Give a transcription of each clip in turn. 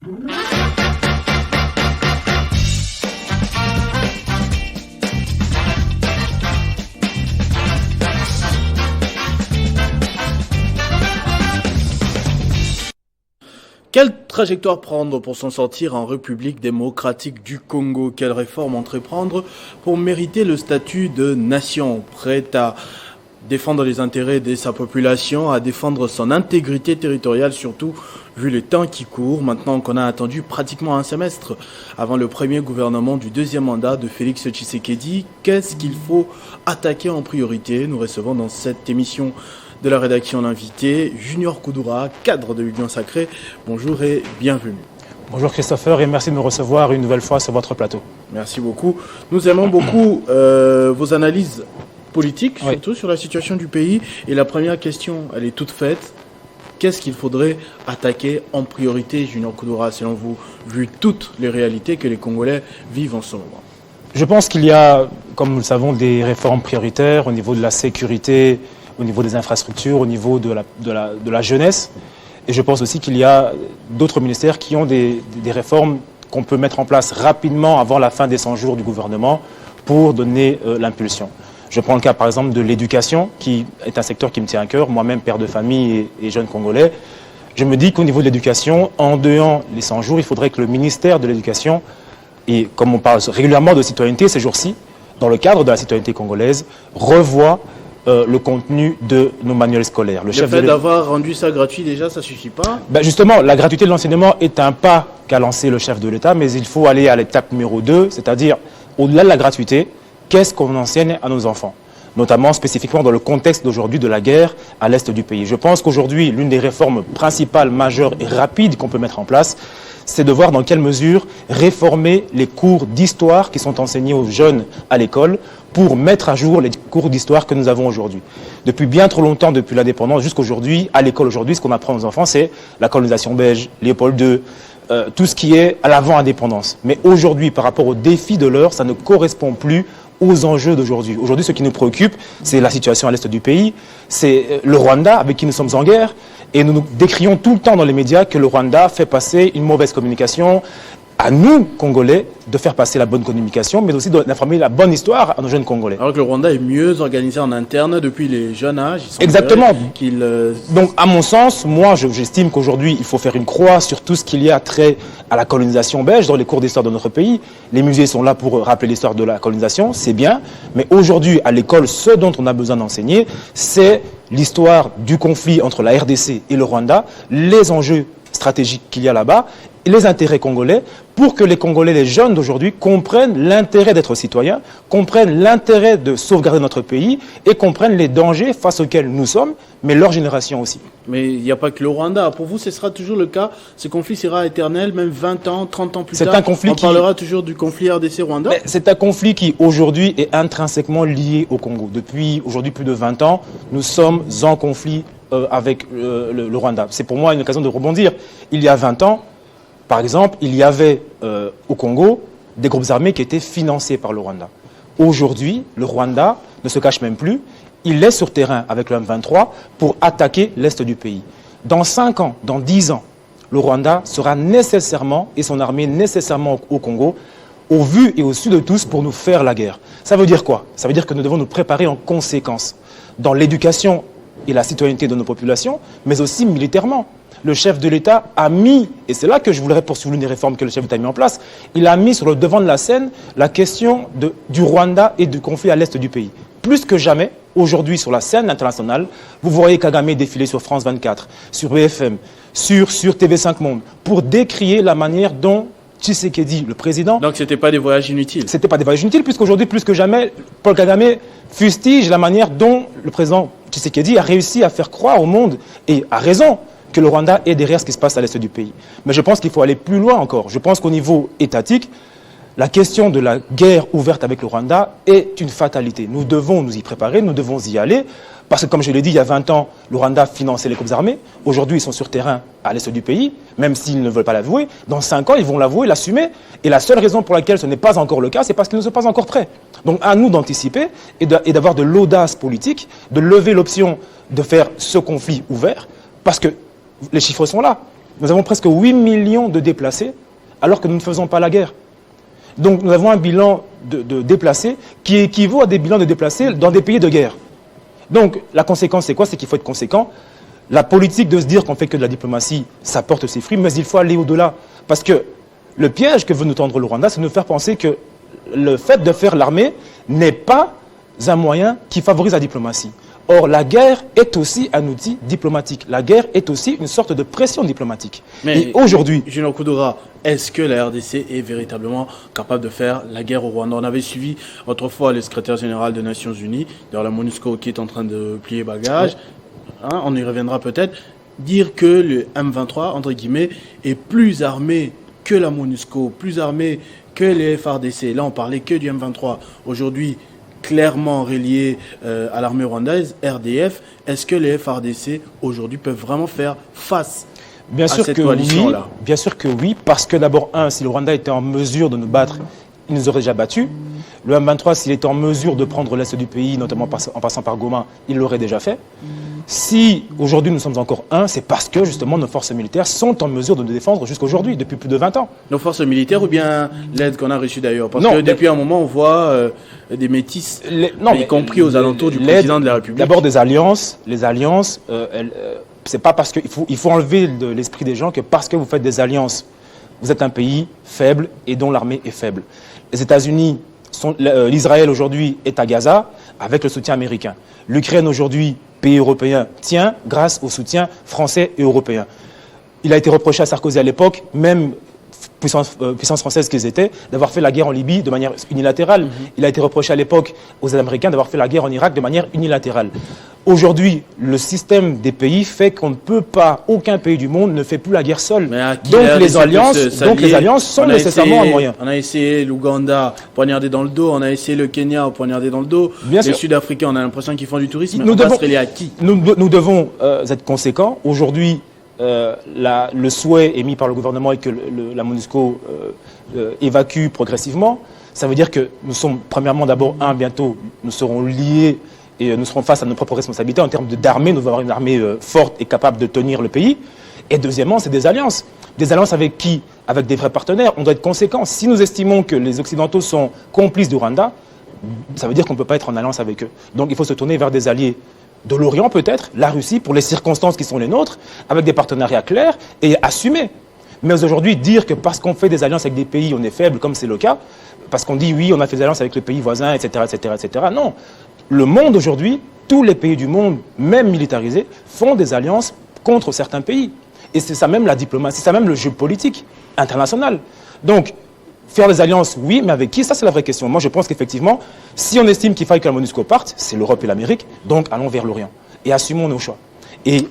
Quelle trajectoire prendre pour s'en sortir en République démocratique du Congo? Quelle réforme entreprendre pour mériter le statut de nation prête à défendre les intérêts de sa population, à défendre son intégrité territoriale, surtout vu le temps qui court, maintenant qu'on a attendu pratiquement un semestre avant le premier gouvernement du deuxième mandat de Félix Tshisekedi? Qu'est-ce qu'il faut attaquer en priorité? Nous recevons dans cette émission de la rédaction l'invité, Junior Koudoura, cadre de l'Union Sacrée. Bonjour et bienvenue. Bonjour Christopher et merci de me recevoir une nouvelle fois sur votre plateau. Merci beaucoup. Nous aimons beaucoup vos analyses politiques, surtout sur la situation du pays. Et la première question, elle est toute faite. Qu'est-ce qu'il faudrait attaquer en priorité, Junior Koudoura, selon vous, vu toutes les réalités que les Congolais vivent en ce moment? Je pense qu'il y a, comme nous le savons, des réformes prioritaires au niveau de la sécurité, au niveau des infrastructures, au niveau de la jeunesse. Et je pense aussi qu'il y a d'autres ministères qui ont des réformes qu'on peut mettre en place rapidement avant la fin des 100 jours du gouvernement pour donner l'impulsion. Je prends le cas par exemple de l'éducation, qui est un secteur qui me tient à cœur, moi-même père de famille et jeune Congolais. Je me dis qu'au niveau de l'éducation, en dehors les 100 jours, il faudrait que le ministère de l'Éducation, et comme on parle régulièrement de citoyenneté ces jours-ci, dans le cadre de la citoyenneté congolaise, revoie le contenu de nos manuels scolaires. Le fait d'avoir rendu ça gratuit déjà, ça ne suffit pas? Justement, la gratuité de l'enseignement est un pas qu'a lancé le chef de l'État, mais il faut aller à l'étape numéro 2, c'est-à-dire, au-delà de la gratuité, qu'est-ce qu'on enseigne à nos enfants? Notamment spécifiquement dans le contexte d'aujourd'hui de la guerre à l'est du pays. Je pense qu'aujourd'hui, l'une des réformes principales, majeures et rapides qu'on peut mettre en place, c'est de voir dans quelle mesure réformer les cours d'histoire qui sont enseignés aux jeunes à l'école pour mettre à jour les cours d'histoire que nous avons aujourd'hui. Depuis bien trop longtemps, depuis l'indépendance jusqu'aujourd'hui, à l'école aujourd'hui, ce qu'on apprend aux enfants, c'est la colonisation belge, Léopold II, tout ce qui est à l'avant-indépendance. Mais aujourd'hui, par rapport aux défis de l'heure, ça ne correspond plus aux enjeux d'aujourd'hui. Aujourd'hui, ce qui nous préoccupe, c'est la situation à l'est du pays, c'est le Rwanda avec qui nous sommes en guerre, et nous nous décrions tout le temps dans les médias que le Rwanda fait passer une mauvaise communication. À nous, Congolais, de faire passer la bonne communication, mais aussi d'informer la bonne histoire à nos jeunes Congolais. Alors que le Rwanda est mieux organisé en interne depuis les jeunes âges. Exactement. Donc, à mon sens, moi, j'estime qu'aujourd'hui, il faut faire une croix sur tout ce qu'il y a trait à la colonisation belge dans les cours d'histoire de notre pays. Les musées sont là pour rappeler l'histoire de la colonisation, c'est bien. Mais aujourd'hui, à l'école, ce dont on a besoin d'enseigner, c'est l'histoire du conflit entre la RDC et le Rwanda, les enjeux stratégiques qu'il y a là-bas, et les intérêts congolais, pour que les Congolais, les jeunes d'aujourd'hui, comprennent l'intérêt d'être citoyens, comprennent l'intérêt de sauvegarder notre pays et comprennent les dangers face auxquels nous sommes, mais leur génération aussi. Mais il n'y a pas que le Rwanda. Pour vous, ce sera toujours le cas? Ce conflit sera éternel, même 20 ans, 30 ans plus tard? C'est un conflit parlera toujours du conflit RDC-Rwanda? C'est un conflit qui, aujourd'hui, est intrinsèquement lié au Congo. Depuis, aujourd'hui, plus de 20 ans, nous sommes en conflit avec le Rwanda. C'est pour moi une occasion de rebondir. Il y a 20 ans, par exemple, il y avait au Congo des groupes armés qui étaient financés par le Rwanda. Aujourd'hui, le Rwanda ne se cache même plus. Il est sur terrain avec le M23 pour attaquer l'est du pays. Dans 5 ans, dans 10 ans, le Rwanda sera nécessairement, et son armée nécessairement au Congo, au vu et au su de tous pour nous faire la guerre. Ça veut dire quoi? Ça veut dire que nous devons nous préparer en conséquence dans l'éducation et la citoyenneté de nos populations, mais aussi militairement. Le chef de l'État a mis, et c'est là que je voudrais poursuivre l'une des réformes que le chef de l'État a mis en place, il a mis sur le devant de la scène la question du Rwanda et du conflit à l'est du pays. Plus que jamais, aujourd'hui sur la scène internationale, vous voyez Kagame défiler sur France 24, sur BFM, sur TV5 Monde, pour décrier la manière dont Tshisekedi, le président... Donc ce n'était pas des voyages inutiles? Ce n'était pas des voyages inutiles, puisqu'aujourd'hui, plus que jamais, Paul Kagame fustige la manière dont le président Tshisekedi a réussi à faire croire au monde, et a raison, que le Rwanda est derrière ce qui se passe à l'est du pays. Mais je pense qu'il faut aller plus loin encore. Je pense qu'au niveau étatique, la question de la guerre ouverte avec le Rwanda est une fatalité. Nous devons nous y préparer, nous devons y aller, parce que comme je l'ai dit, il y a 20 ans, le Rwanda finançait les groupes armés. Aujourd'hui, ils sont sur terrain à l'est du pays, même s'ils ne veulent pas l'avouer. Dans 5 ans, ils vont l'avouer, l'assumer. Et la seule raison pour laquelle ce n'est pas encore le cas, c'est parce qu'ils ne sont pas encore prêts. Donc à nous d'anticiper et d'avoir de l'audace politique, de lever l'option de faire ce conflit ouvert, parce que les chiffres sont là. Nous avons presque 8 millions de déplacés, alors que nous ne faisons pas la guerre. Donc nous avons un bilan de déplacés qui équivaut à des bilans de déplacés dans des pays de guerre. Donc la conséquence, c'est quoi? C'est qu'il faut être conséquent. La politique de se dire qu'on fait que de la diplomatie, ça porte ses fruits, mais il faut aller au-delà. Parce que le piège que veut nous tendre le Rwanda, c'est de nous faire penser que le fait de faire l'armée n'est pas un moyen qui favorise la diplomatie. Or, la guerre est aussi un outil diplomatique. La guerre est aussi une sorte de pression diplomatique. Mais et aujourd'hui... Julien Koudoura, est-ce que la RDC est véritablement capable de faire la guerre au Rwanda? On avait suivi autrefois le secrétaire général des Nations Unies, dans la MONUSCO, qui est en train de plier bagage. Hein, on y reviendra peut-être. Dire que le M23, entre guillemets, est plus armé que la MONUSCO, plus armé que les FARDC. Là, on parlait que du M23. Aujourd'hui, clairement relié à l'armée rwandaise, RDF, est-ce que les FARDC aujourd'hui peuvent vraiment faire face à cette coalition-là? Bien sûr que oui, parce que d'abord, si le Rwanda était en mesure de nous battre, il nous aurait déjà battus. Le M23, s'il était en mesure de prendre l'est du pays, notamment en passant par Goma, il l'aurait déjà fait. Si aujourd'hui nous sommes encore c'est parce que justement nos forces militaires sont en mesure de nous défendre jusqu'aujourd'hui, depuis plus de 20 ans. Nos forces militaires ou bien l'aide qu'on a reçue d'ailleurs? Parce que depuis un moment, on voit des métis, y compris aux alentours du président de la République. D'abord des alliances. Les alliances, c'est pas parce qu'il faut enlever de l'esprit des gens que parce que vous faites des alliances, vous êtes un pays faible et dont l'armée est faible. Les États-Unis, l'Israël aujourd'hui est à Gaza avec le soutien américain. L'Ukraine aujourd'hui, pays européen, tient grâce au soutien français et européen. Il a été reproché à Sarkozy à l'époque, même puissance française qu'ils étaient, d'avoir fait la guerre en Libye de manière unilatérale. Il a été reproché à l'époque aux Américains d'avoir fait la guerre en Irak de manière unilatérale. Aujourd'hui, le système des pays fait qu'on ne peut pas, aucun pays du monde ne fait plus la guerre seul. Donc les alliances sont nécessairement un moyen. On a essayé l'Ouganda poignarder dans le dos, on a essayé le Kenya poignarder dans le dos. Bien sûr. Les Sud-Africains, on a l'impression qu'ils font du tourisme, mais on va se relier à qui? Nous devons être conséquents. Aujourd'hui, le souhait émis par le gouvernement est que la MONUSCO évacue progressivement. Ça veut dire que nous sommes, premièrement, d'abord, bientôt, nous serons liés et nous serons face à nos propres responsabilités en termes d'armée. Nous devons avoir une armée forte et capable de tenir le pays. Et deuxièmement, c'est des alliances. Des alliances avec qui? Avec des vrais partenaires. On doit être conséquents. Si nous estimons que les Occidentaux sont complices du Rwanda, ça veut dire qu'on ne peut pas être en alliance avec eux. Donc il faut se tourner vers des alliés de l'Orient peut-être, la Russie, pour les circonstances qui sont les nôtres, avec des partenariats clairs et assumés. Mais aujourd'hui, dire que parce qu'on fait des alliances avec des pays, on est faible, comme c'est le cas, parce qu'on dit oui, on a fait des alliances avec les pays voisins, etc., etc., etc. Non. Le monde aujourd'hui, tous les pays du monde, même militarisés, font des alliances contre certains pays. Et c'est ça même la diplomatie, c'est ça même le jeu politique international. Donc, faire des alliances, oui, mais avec qui? Ça, c'est la vraie question. Moi, je pense qu'effectivement, si on estime qu'il faille que la MONUSCO parte, c'est l'Europe et l'Amérique, donc allons vers l'Orient. Et assumons nos choix.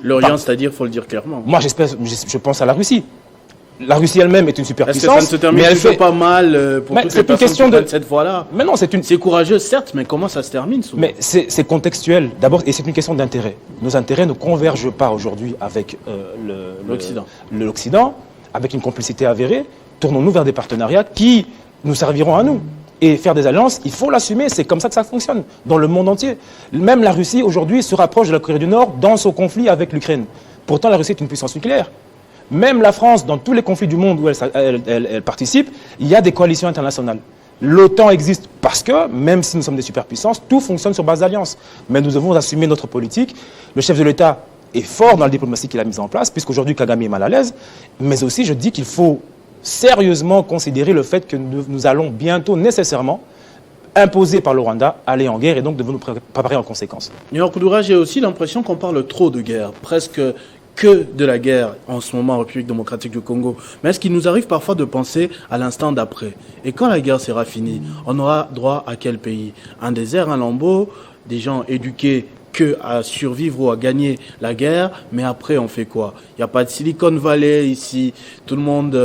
L'Orient, c'est-à-dire, il faut le dire clairement. Moi, je pense à la Russie. La Russie elle-même est une superpuissance. Est-ce que ça ne se termine toujours pas mal pour toutes les personnes qui prennent cette voie-là? Mais non, c'est courageux, certes, mais comment ça se termine souvent? Mais c'est contextuel, d'abord, et c'est une question d'intérêt. Nos intérêts ne convergent pas aujourd'hui avec l'Occident, avec une complicité avérée. Tournons-nous vers des partenariats qui nous serviront à nous. Et faire des alliances, il faut l'assumer, c'est comme ça que ça fonctionne, dans le monde entier. Même la Russie, aujourd'hui, se rapproche de la Corée du Nord dans son conflit avec l'Ukraine. Pourtant, la Russie est une puissance nucléaire. Même la France, dans tous les conflits du monde où elle participe, il y a des coalitions internationales. L'OTAN existe parce que, même si nous sommes des superpuissances, tout fonctionne sur base d'alliances. Mais nous devons assumer notre politique. Le chef de l'État est fort dans la diplomatie qu'il a mise en place, puisqu'aujourd'hui Kagame est mal à l'aise. Mais aussi, je dis qu'il faut sérieusement considérer le fait que nous allons bientôt nécessairement, imposés par le Rwanda, aller en guerre et donc devons nous préparer en conséquence. Julien Koudoura, j'ai aussi l'impression qu'on parle trop de guerre, presque que de la guerre en ce moment en République démocratique du Congo. Mais est-ce qu'il nous arrive parfois de penser à l'instant d'après? Et quand la guerre sera finie, on aura droit à quel pays? Un désert, un lambeau, des gens éduqués que à survivre ou à gagner la guerre, mais après on fait quoi? Il n'y a pas de Silicon Valley ici, tout le monde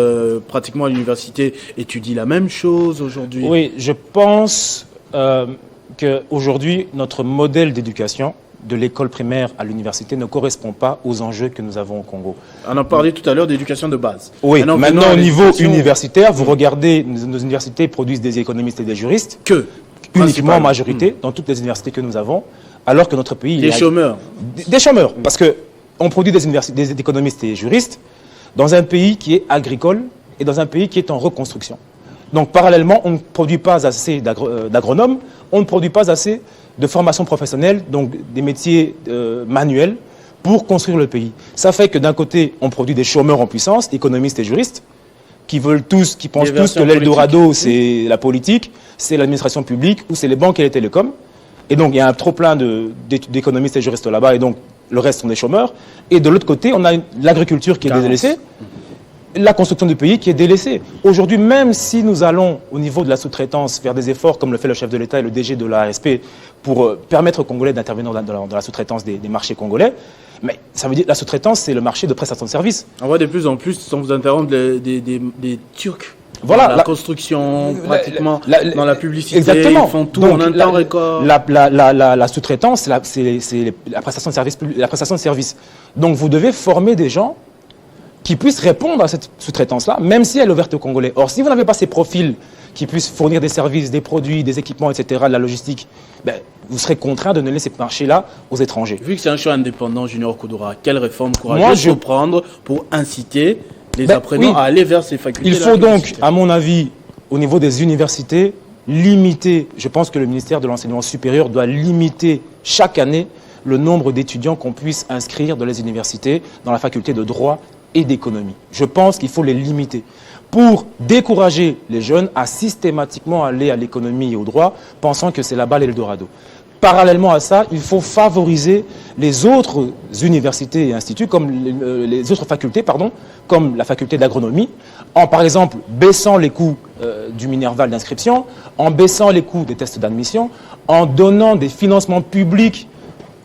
pratiquement à l'université étudie la même chose aujourd'hui. Oui, je pense qu'aujourd'hui notre modèle d'éducation, de l'école primaire à l'université, ne correspond pas aux enjeux que nous avons au Congo. On a parlé tout à l'heure d'éducation de base. Oui, maintenant au niveau universitaire, vous regardez, nos universités produisent des économistes et des juristes, uniquement en majorité, dans toutes les universités que nous avons, alors que notre pays... Des chômeurs. Des chômeurs, parce qu'on produit des économistes et des juristes, dans un pays qui est agricole et dans un pays qui est en reconstruction. Donc, parallèlement, on ne produit pas assez d'agronomes, on ne produit pas assez de formation professionnelle, donc des métiers manuels, pour construire le pays. Ça fait que d'un côté, on produit des chômeurs en puissance, économistes et juristes, qui pensent tous que l'Eldorado, c'est la politique, c'est l'administration publique ou c'est les banques et les télécoms. Et donc, il y a un trop-plein d'économistes et juristes là-bas, et donc, le reste sont des chômeurs. Et de l'autre côté, on a l'agriculture qui est délaissée, la construction du pays qui est délaissée. Aujourd'hui, même si nous allons, au niveau de la sous-traitance, faire des efforts, comme le fait le chef de l'État et le DG de l'ARSP, pour permettre aux Congolais d'intervenir dans la sous-traitance des marchés congolais, mais ça veut dire que la sous-traitance, c'est le marché de prestation de services. On voit de plus en plus, sans vous interrompre, des Turcs. Voilà, la construction, pratiquement, dans la publicité, exactement. Ils font tout en un temps record. La sous-traitance, c'est la prestation de service. Donc, vous devez former des gens qui puissent répondre à cette sous-traitance-là, même si elle est ouverte aux Congolais. Or, si vous n'avez pas ces profils qui puissent fournir des services, des produits, des équipements, etc., de la logistique, vous serez contraint de donner ces marchés-là aux étrangers. Vu que c'est un choix indépendant, Junior Koudoura, quelle réforme courageuse faut prendre pour inciter les apprenants à aller vers ces facultés? Il faut donc, à mon avis, au niveau des universités, limiter, je pense que le ministère de l'Enseignement supérieur doit limiter chaque année le nombre d'étudiants qu'on puisse inscrire dans les universités, dans la faculté de droit et d'économie. Je pense qu'il faut les limiter pour décourager les jeunes à systématiquement aller à l'économie et au droit, pensant que c'est là-bas l'Eldorado. Parallèlement à ça, il faut favoriser les autres universités et instituts, comme les autres facultés, comme la faculté d'agronomie, en par exemple baissant les coûts du Minerval d'inscription, en baissant les coûts des tests d'admission, en donnant des financements publics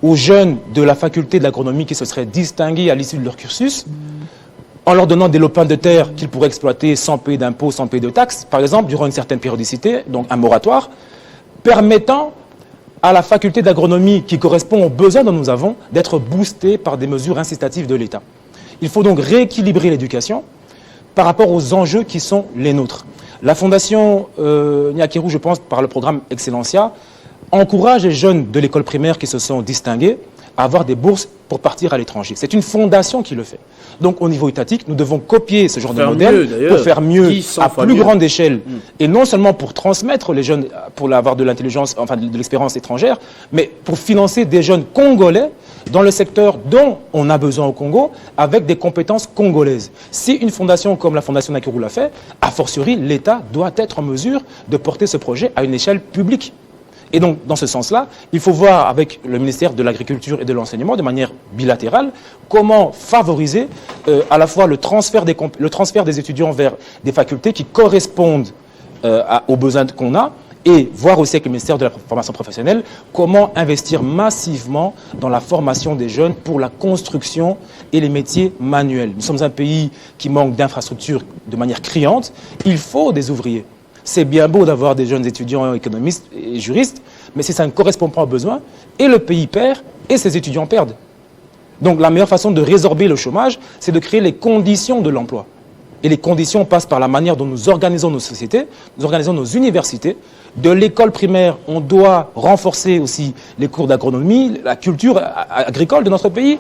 aux jeunes de la faculté d'agronomie qui se seraient distingués à l'issue de leur cursus, en leur donnant des lopins de terre qu'ils pourraient exploiter sans payer d'impôts, sans payer de taxes, par exemple, durant une certaine périodicité, donc un moratoire, permettant à la faculté d'agronomie qui correspond aux besoins dont nous avons d'être boostée par des mesures incitatives de l'État. Il faut donc rééquilibrer l'éducation par rapport aux enjeux qui sont les nôtres. La Fondation Nyakirou, je pense, par le programme Excellencia, encourage les jeunes de l'école primaire qui se sont distingués à avoir des bourses pour partir à l'étranger. C'est une fondation qui le fait. Donc, au niveau étatique, nous devons copier ce genre de modèle pour faire mieux, à plus grande échelle. Et non seulement pour transmettre les jeunes, pour avoir de l'intelligence, enfin de l'expérience étrangère, mais pour financer des jeunes congolais dans le secteur dont on a besoin au Congo, avec des compétences congolaises. Si une fondation comme la Fondation Nakuru l'a fait, a fortiori, l'État doit être en mesure de porter ce projet à une échelle publique. Et donc, dans ce sens-là, il faut voir avec le ministère de l'Agriculture et de l'Enseignement, de manière bilatérale, comment favoriser à la fois le transfert des étudiants vers des facultés qui correspondent aux besoins qu'on a, et voir aussi avec le ministère de la formation professionnelle comment investir massivement dans la formation des jeunes pour la construction et les métiers manuels. Nous sommes un pays qui manque d'infrastructures de manière criante. Il faut des ouvriers. C'est bien beau d'avoir des jeunes étudiants économistes et juristes, mais si ça ne correspond pas aux besoins, et le pays perd, et ses étudiants perdent. Donc la meilleure façon de résorber le chômage, c'est de créer les conditions de l'emploi. Et les conditions passent par la manière dont nous organisons nos sociétés, nous organisons nos universités. De l'école primaire, on doit renforcer aussi les cours d'agronomie, la culture agricole de notre pays,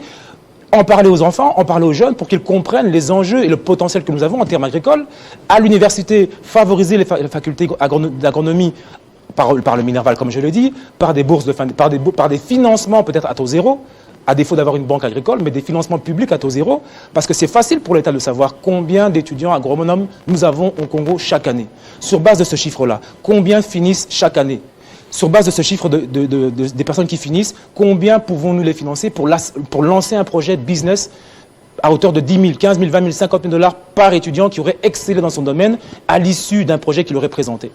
en parler aux enfants, en parler aux jeunes pour qu'ils comprennent les enjeux et le potentiel que nous avons en termes agricoles. À l'université, favoriser les facultés d'agronomie par le Minerval, comme je l'ai dit, par des bourses, par des financements peut-être à taux zéro, à défaut d'avoir une banque agricole, mais des financements publics à taux zéro, parce que c'est facile pour l'État de savoir combien d'étudiants agronomes nous avons au Congo chaque année. Sur base de ce chiffre-là, combien finissent chaque année? Sur base de ce chiffre des personnes qui finissent, combien pouvons-nous les financer pour lancer un projet de business à hauteur de 10 000, 15 000, 20 000, 50 000 $ par étudiant qui aurait excellé dans son domaine à l'issue d'un projet qu'il aurait présenté?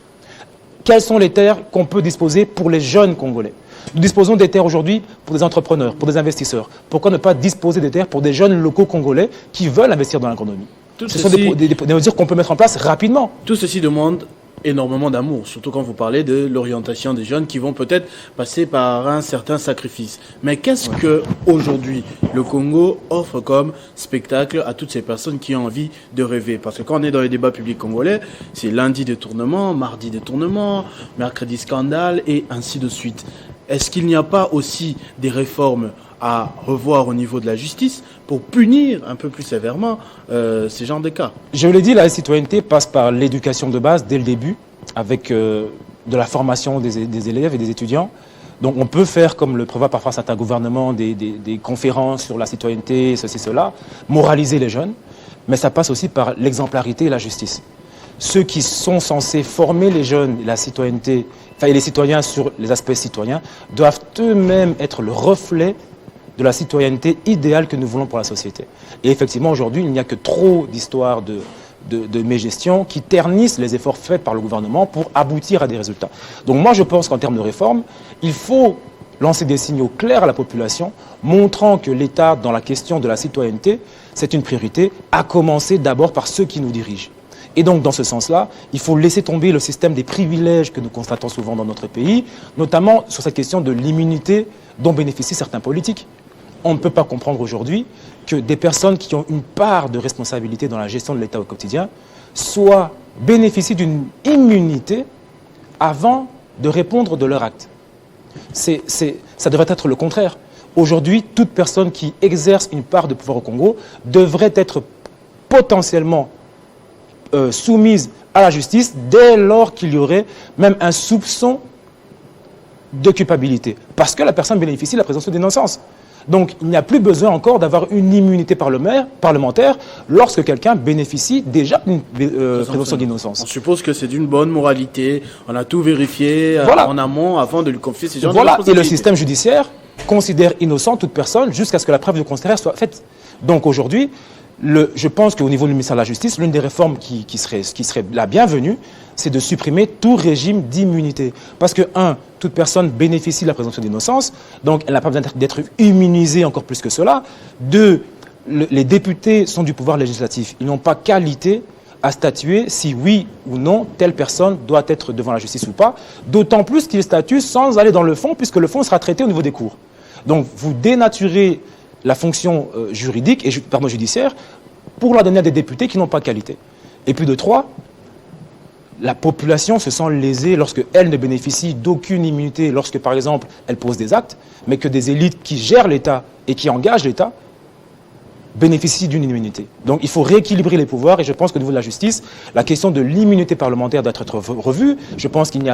Quelles sont les terres qu'on peut disposer pour les jeunes Congolais? Nous disposons des terres aujourd'hui pour des entrepreneurs, pour des investisseurs. Pourquoi ne pas disposer des terres pour des jeunes locaux congolais qui veulent investir dans l'économie? Ce sont des mesures qu'on peut mettre en place rapidement. Tout ceci demande énormément d'amour, surtout quand vous parlez de l'orientation des jeunes qui vont peut-être passer par un certain sacrifice. Mais qu'est-ce que aujourd'hui le Congo offre comme spectacle à toutes ces personnes qui ont envie de rêver? Parce que quand on est dans les débats publics congolais, c'est lundi détournement, mardi détournement, mercredi scandale et ainsi de suite. est-ce qu'il n'y a pas aussi des réformes à revoir au niveau de la justice pour punir un peu plus sévèrement ces genres de cas? Je l'ai dit, la citoyenneté passe par l'éducation de base dès le début, avec de la formation des élèves et des étudiants. Donc on peut faire, comme le prévoit parfois certains gouvernements, des conférences sur la citoyenneté, ceci, cela, moraliser les jeunes, mais ça passe aussi par l'exemplarité et la justice. Ceux qui sont censés former les jeunes, la citoyenneté, et les citoyens sur les aspects citoyens, doivent eux-mêmes être le reflet de la citoyenneté idéale que nous voulons pour la société. Et effectivement, aujourd'hui, il n'y a que trop d'histoires de mégestion qui ternissent les efforts faits par le gouvernement pour aboutir à des résultats. Donc moi, je pense qu'en termes de réforme, il faut lancer des signaux clairs à la population, montrant que l'État, dans la question de la citoyenneté, c'est une priorité, à commencer d'abord par ceux qui nous dirigent. Et donc, dans ce sens-là, il faut laisser tomber le système des privilèges que nous constatons souvent dans notre pays, notamment sur cette question de l'immunité dont bénéficient certains politiques. On ne peut pas comprendre aujourd'hui que des personnes qui ont une part de responsabilité dans la gestion de l'État au quotidien bénéficient d'une immunité avant de répondre de leur acte. Ça devrait être le contraire. Aujourd'hui, toute personne qui exerce une part de pouvoir au Congo devrait être potentiellement soumise à la justice dès lors qu'il y aurait même un soupçon de culpabilité. Parce que la personne bénéficie de la présomption d'innocence. Donc, il n'y a plus besoin encore d'avoir une immunité parlementaire lorsque quelqu'un bénéficie déjà d'une présomption d'innocence. On suppose que c'est d'une bonne moralité, on a tout vérifié en amont avant de lui confier ces gens de responsabilité. Et le système judiciaire considère innocent toute personne jusqu'à ce que la preuve du contraire soit faite. Donc aujourd'hui, je pense qu'au niveau du ministère de la Justice, l'une des réformes qui serait la bienvenue, c'est de supprimer tout régime d'immunité. Parce que, toute personne bénéficie de la présomption d'innocence, donc elle n'a pas besoin d'être immunisée encore plus que cela. Les députés sont du pouvoir législatif. Ils n'ont pas qualité à statuer si oui ou non telle personne doit être devant la justice ou pas, d'autant plus qu'ils statuent sans aller dans le fond, puisque le fond sera traité au niveau des cours. Donc vous dénaturez la fonction juridique et judiciaire pour la donner à des députés qui n'ont pas de qualité. Et puis de 3, la population se sent lésée lorsque elle ne bénéficie d'aucune immunité, lorsque par exemple elle pose des actes, mais que des élites qui gèrent l'État et qui engagent l'État bénéficient d'une immunité. Donc il faut rééquilibrer les pouvoirs et je pense qu'au niveau de la justice, la question de l'immunité parlementaire doit être revue. Je pense qu'il n'y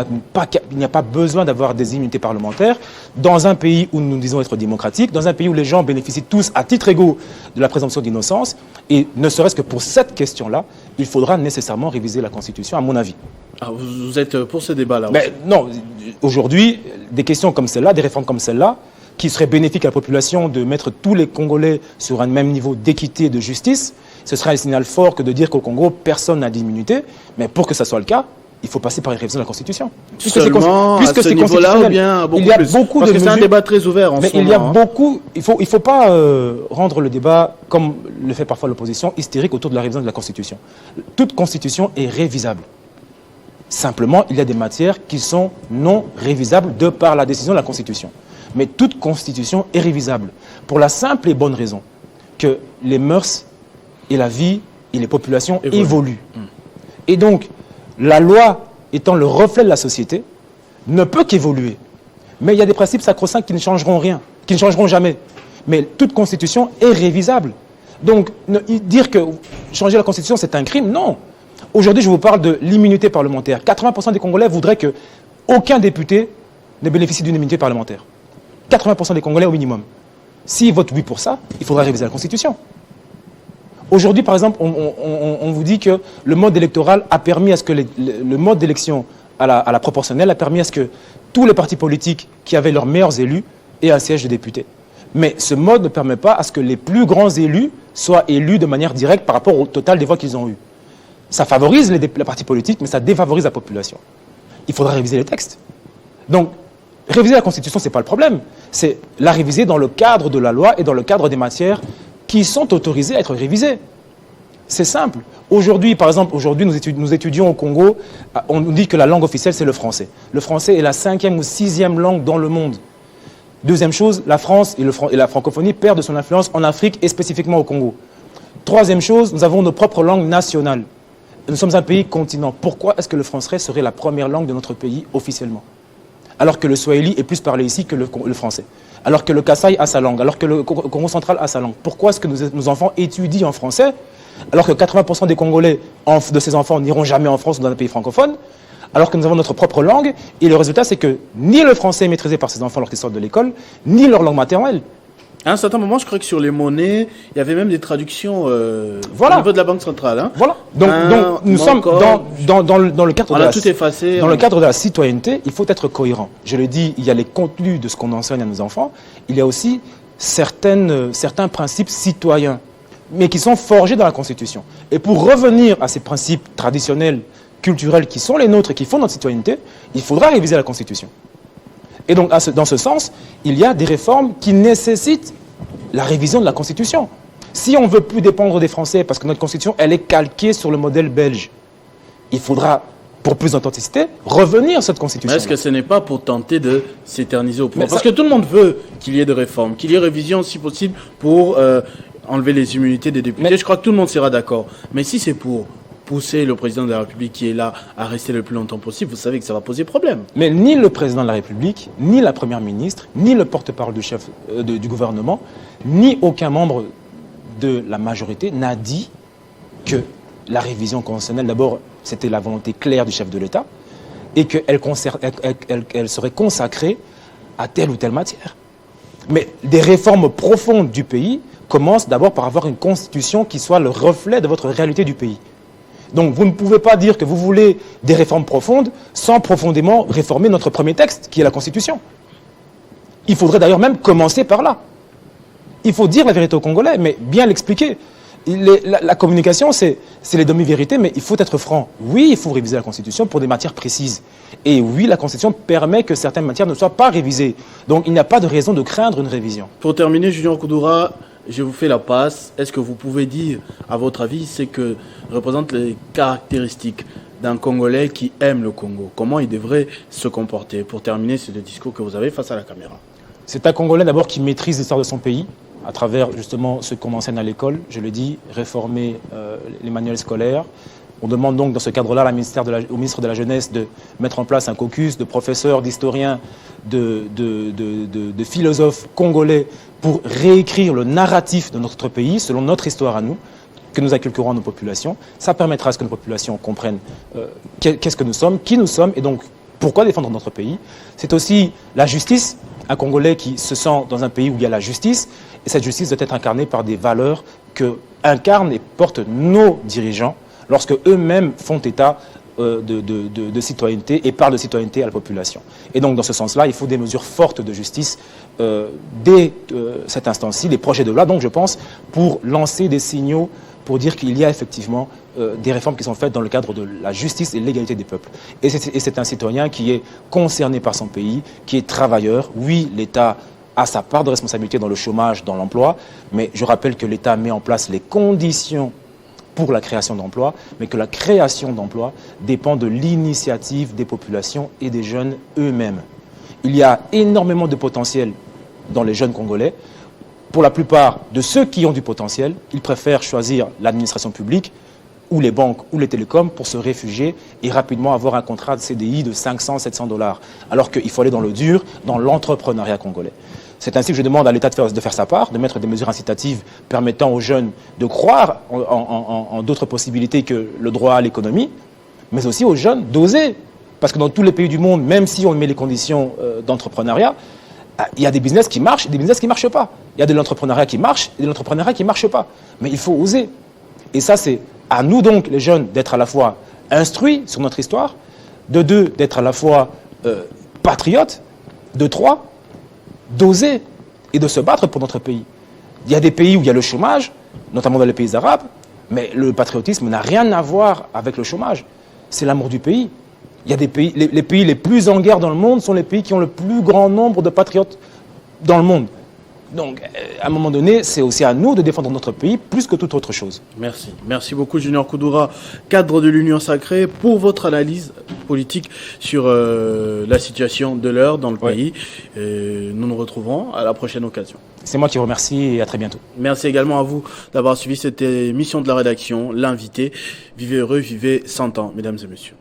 a pas besoin d'avoir des immunités parlementaires dans un pays où nous disons être démocratique, dans un pays où les gens bénéficient tous à titre égaux de la présomption d'innocence. Et ne serait-ce que pour cette question-là, il faudra nécessairement réviser la Constitution, à mon avis. Ah, vous êtes pour ce débat-là? Non, aujourd'hui, des questions comme celle-là, des réformes comme celle-là, qui serait bénéfique à la population de mettre tous les Congolais sur un même niveau d'équité et de justice, ce serait un signal fort que de dire qu'au Congo, personne n'a d'immunité. Mais pour que ça soit le cas, il faut passer par une révision de la Constitution. Puisque c'est niveau-là, ou bien beaucoup il y a plus. beaucoup Parce de que c'est un débat très ouvert en ce moment. Il y a beaucoup. Il faut pas rendre le débat, comme le fait parfois l'opposition, hystérique autour de la révision de la Constitution. Toute Constitution est révisable. Simplement, il y a des matières qui sont non révisables de par la décision de la Constitution. Mais toute constitution est révisable, pour la simple et bonne raison que les mœurs et la vie et les populations évoluent. Et donc, la loi étant le reflet de la société, ne peut qu'évoluer. Mais il y a des principes sacro-saints qui ne changeront rien, qui ne changeront jamais. Mais toute constitution est révisable. Donc, dire que changer la constitution, c'est un crime, non. Aujourd'hui, je vous parle de l'immunité parlementaire. 80% des Congolais voudraient qu'aucun député ne bénéficie d'une immunité parlementaire. 80% des Congolais au minimum. S'ils votent oui pour ça, il faudra réviser la Constitution. Aujourd'hui, par exemple, on vous dit que le mode électoral a permis à ce que le mode d'élection à la proportionnelle a permis à ce que tous les partis politiques qui avaient leurs meilleurs élus aient un siège de député. Mais ce mode ne permet pas à ce que les plus grands élus soient élus de manière directe par rapport au total des voix qu'ils ont eu. Ça favorise les partis politiques, mais ça défavorise la population. Il faudra réviser les textes. Donc, réviser la Constitution, ce n'est pas le problème. C'est la réviser dans le cadre de la loi et dans le cadre des matières qui sont autorisées à être révisées. C'est simple. Aujourd'hui, par exemple, nous étudions au Congo, on nous dit que la langue officielle, c'est le français. Le français est la 5e ou 6e langue dans le monde. Deuxième chose, la France et la francophonie perdent de son influence en Afrique et spécifiquement au Congo. Troisième chose, nous avons nos propres langues nationales. Nous sommes un pays continent. Pourquoi est-ce que le français serait la première langue de notre pays officiellement ? alors que le swahili est plus parlé ici que le français, alors que le Kasaï a sa langue, alors que le Congo central a sa langue. Pourquoi est-ce que nos enfants étudient en français, alors que 80% des Congolais de ces enfants n'iront jamais en France ou dans un pays francophone, alors que nous avons notre propre langue, et le résultat, c'est que ni le français est maîtrisé par ces enfants lorsqu'ils sortent de l'école, ni leur langue maternelle. À un certain moment, je crois que sur les monnaies, il y avait même des traductions voilà. au niveau de la Banque centrale. Hein. Voilà. Donc nous sommes dans le cadre le cadre de la citoyenneté, il faut être cohérent. Je le dis, il y a les contenus de ce qu'on enseigne à nos enfants, il y a aussi certains principes citoyens, mais qui sont forgés dans la Constitution. Et pour revenir à ces principes traditionnels, culturels qui sont les nôtres et qui font notre citoyenneté, il faudra réviser la Constitution. Et donc, dans ce sens, il y a des réformes qui nécessitent la révision de la Constitution. Si on ne veut plus dépendre des Français, parce que notre Constitution, elle est calquée sur le modèle belge, il faudra, pour plus d'authenticité, revenir à cette Constitution. Mais est-ce que ce n'est pas pour tenter de s'éterniser au pouvoir? Parce que tout le monde veut qu'il y ait des réformes, qu'il y ait révision, si possible, pour enlever les immunités des députés. Je crois que tout le monde sera d'accord. Mais si c'est pour pousser le président de la République qui est là à rester le plus longtemps possible, vous savez que ça va poser problème. Mais ni le président de la République, ni la première ministre, ni le porte-parole du chef du gouvernement, ni aucun membre de la majorité n'a dit que la révision constitutionnelle, d'abord, c'était la volonté claire du chef de l'État et qu'elle serait consacrée à telle ou telle matière. Mais des réformes profondes du pays commencent d'abord par avoir une constitution qui soit le reflet de votre réalité du pays. Donc vous ne pouvez pas dire que vous voulez des réformes profondes sans profondément réformer notre premier texte, qui est la Constitution. Il faudrait d'ailleurs même commencer par là. Il faut dire la vérité aux Congolais, mais bien l'expliquer. La communication, c'est les demi-vérités, mais il faut être franc. Oui, il faut réviser la Constitution pour des matières précises. Et oui, la Constitution permet que certaines matières ne soient pas révisées. Donc il n'y a pas de raison de craindre une révision. Pour terminer, Junior Koudoura, je vous fais la passe. Est-ce que vous pouvez dire, à votre avis, ce que représentent les caractéristiques d'un Congolais qui aime le Congo? Comment il devrait se comporter? Pour terminer, c'est le discours que vous avez face à la caméra. C'est un Congolais d'abord qui maîtrise l'histoire de son pays, à travers justement ce qu'on enseigne à l'école. Je le dis, réformer les manuels scolaires. On demande donc dans ce cadre-là au ministre de la Jeunesse de mettre en place un caucus de professeurs, d'historiens, de philosophes congolais pour réécrire le narratif de notre pays selon notre histoire à nous, que nous inculquerons à nos populations. Ça permettra à ce que nos populations comprennent qu'est-ce que nous sommes, qui nous sommes et donc pourquoi défendre notre pays. C'est aussi la justice, un Congolais qui se sent dans un pays où il y a la justice et cette justice doit être incarnée par des valeurs que incarnent et portent nos dirigeants lorsque eux-mêmes font état de citoyenneté et parlent de citoyenneté à la population. Et donc, dans ce sens-là, il faut des mesures fortes de justice dès cette instance-ci, des projets de loi, donc je pense, pour lancer des signaux pour dire qu'il y a effectivement des réformes qui sont faites dans le cadre de la justice et de l'égalité des peuples. Et c'est un citoyen qui est concerné par son pays, qui est travailleur. Oui, l'État a sa part de responsabilité dans le chômage, dans l'emploi, mais je rappelle que l'État met en place les conditions pour la création d'emplois, mais que la création d'emplois dépend de l'initiative des populations et des jeunes eux-mêmes. Il y a énormément de potentiel dans les jeunes Congolais. Pour la plupart de ceux qui ont du potentiel, ils préfèrent choisir l'administration publique ou les banques ou les télécoms pour se réfugier et rapidement avoir un contrat de CDI de 500-700 $, alors qu'il faut aller dans le dur, dans l'entrepreneuriat congolais. C'est ainsi que je demande à l'État de faire sa part, de mettre des mesures incitatives permettant aux jeunes de croire en d'autres possibilités que le droit à l'économie, mais aussi aux jeunes d'oser. Parce que dans tous les pays du monde, même si on met les conditions d'entrepreneuriat, il y a des business qui marchent et des business qui ne marchent pas. Il y a de l'entrepreneuriat qui marche et de l'entrepreneuriat qui ne marche pas. Mais il faut oser. Et ça, c'est à nous donc, les jeunes, d'être à la fois instruits sur notre histoire, de deux, d'être à la fois patriotes, de trois, d'oser et de se battre pour notre pays. Il y a des pays où il y a le chômage, notamment dans les pays arabes, mais le patriotisme n'a rien à voir avec le chômage. C'est l'amour du pays. Il y a des pays, les pays les plus en guerre dans le monde sont les pays qui ont le plus grand nombre de patriotes dans le monde. Donc, à un moment donné, c'est aussi à nous de défendre notre pays plus que toute autre chose. Merci. Merci beaucoup, Junior Koudoura, cadre de l'Union Sacrée, pour votre analyse politique sur la situation de l'heure dans le pays. Nous nous retrouverons à la prochaine occasion. C'est moi qui vous remercie et à très bientôt. Merci également à vous d'avoir suivi cette émission de la rédaction, l'invité. Vivez heureux, vivez 100 ans, mesdames et messieurs.